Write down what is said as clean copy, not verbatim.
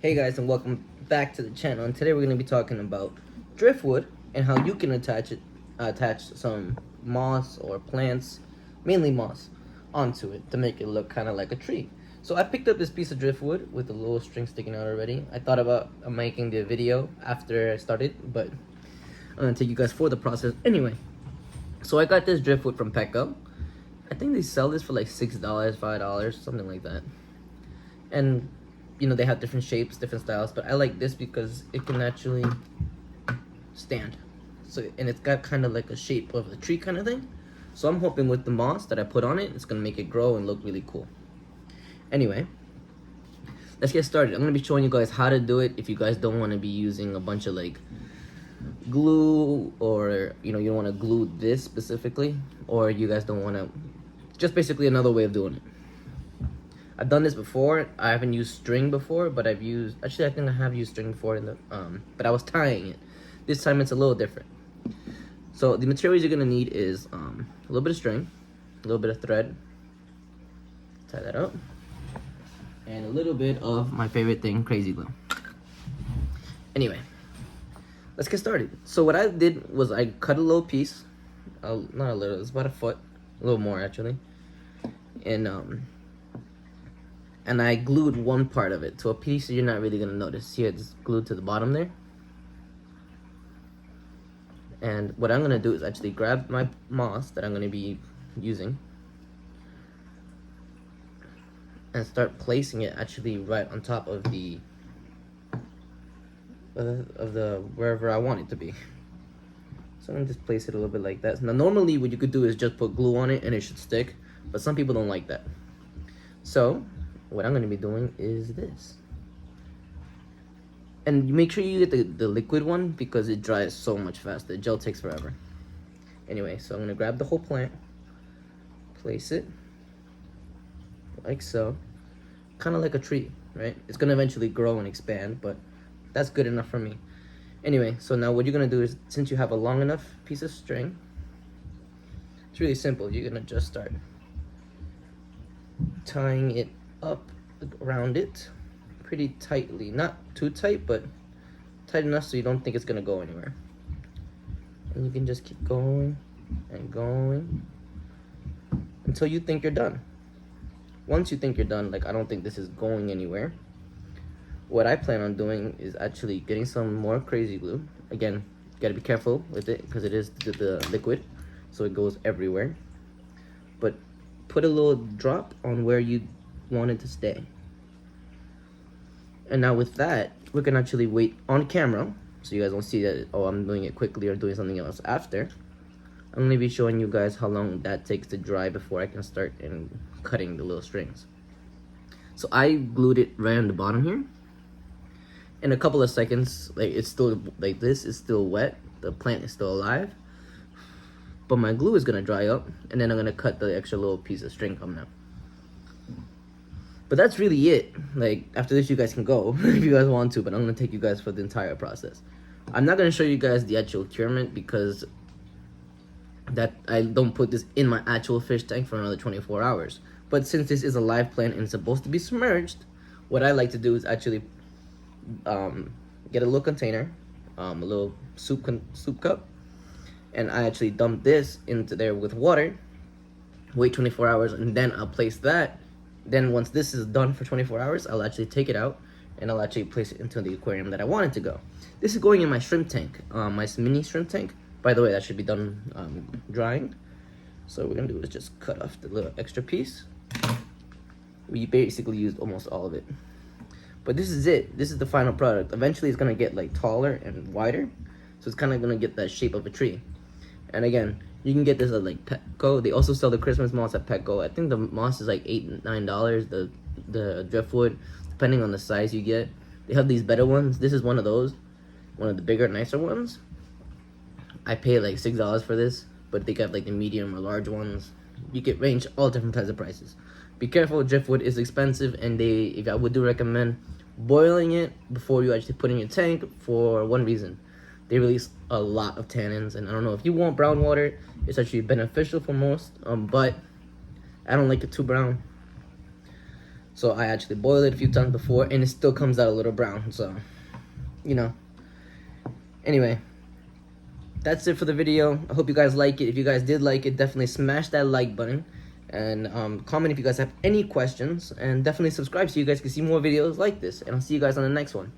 Hey guys, and welcome back to the channel. And today we're going to be talking about driftwood and how you can attach some moss or plants, mainly moss, onto it to make it look kind of like a tree. So I picked up this piece of driftwood with a little string sticking out already. I thought about making the video after I started, but I'm going to take you guys for the process anyway. So I got this driftwood from Petco. I think they sell this for like $6, $5, something like that. And you know, they have different shapes, different styles, but I like this because it can actually stand. So, and it's got kind of like a shape of a tree kind of thing. So I'm hoping with the moss that I put on it, it's gonna make it grow and look really cool. Anyway, let's get started. I'm gonna be showing you guys how to do it if you guys don't want to be using a bunch of like glue, or you don't want to glue this specifically, or you guys don't want to, just basically another way of doing it. I've done this before. I haven't used string before, but I think I have used string before in the but I was tying it. This time it's a little different. So the materials you're gonna need is a little bit of string, a little bit of thread, tie that up, and a little bit of my favorite thing, crazy glue. Anyway, let's get started. So what I did was I cut a little piece, not a little, it's about a foot, a little more actually, and I glued one part of it to a piece that you're not really gonna notice. See, it's glued to the bottom there. And what I'm gonna do is actually grab my moss that I'm gonna be using and start placing it actually right on top of the wherever I want it to be. So I'm gonna just place it a little bit like that. Now normally what you could do is just put glue on it and it should stick, but some people don't like that. So what I'm going to be doing is this. And make sure you get the liquid one because it dries so much faster. The gel takes forever. Anyway, so I'm going to grab the whole plant, place it like so. Kind of like a tree, right? It's going to eventually grow and expand, but that's good enough for me. Anyway, so now what you're going to do is, since you have a long enough piece of string, it's really simple. You're going to just start tying it up around it pretty tightly, not too tight, but tight enough so you don't think it's gonna go anywhere. And you can just keep going and going until you think you're done. Once you think you're done, like I don't think this is going anywhere, what I plan on doing is actually getting some more crazy glue. Again, you gotta be careful with it because it is the liquid, so it goes everywhere. But put a little drop on where you want it to stay. And now with that, we can actually wait on camera, so you guys don't see that, oh, I'm doing it quickly or doing something else after. I'm gonna be showing you guys how long that takes to dry before I can start and cutting the little strings. So I glued it right on the bottom here. In a couple of seconds, like it's still, like this is still wet, the plant is still alive, but my glue is gonna dry up, and then I'm gonna cut the extra little piece of string coming out. But that's really it. Like, after this you guys can go if you guys want to, but I'm gonna take you guys for the entire process. I'm not gonna show you guys the actual curement because that I don't put this in my actual fish tank for another 24 hours. But since this is a live plant and it's supposed to be submerged, what I like to do is actually get a little container, a little soup cup, and I actually dump this into there with water, wait 24 hours, and then I'll place that. Then once this is done for 24 hours, I'll actually take it out and I'll actually place it into the aquarium that I want it to go. This is going in my shrimp tank, my mini shrimp tank. By the way, that should be done drying. So what we're gonna do is just cut off the little extra piece. We basically used almost all of it. But this is it. This is the final product. Eventually it's gonna get like taller and wider. So it's kind of gonna get that shape of a tree. And again, you can get this at like Petco. They also sell the Christmas moss at Petco. I think the moss is like $8, $9. The driftwood, depending on the size you get. They have these better ones. This is one of those, one of the bigger, nicer ones. I paid like $6 for this, but they got like the medium or large ones. You can range all different types of prices. Be careful, driftwood is expensive, and I would do recommend boiling it before you actually put in your tank for one reason. They release a lot of tannins, and I don't know if you want brown water, it's actually beneficial for most, but I don't like it too brown. So I actually boiled it a few times before, and it still comes out a little brown. So, you know. Anyway, that's it for the video. I hope you guys like it. If you guys did like it, definitely smash that like button. And comment if you guys have any questions. And definitely subscribe so you guys can see more videos like this. And I'll see you guys on the next one.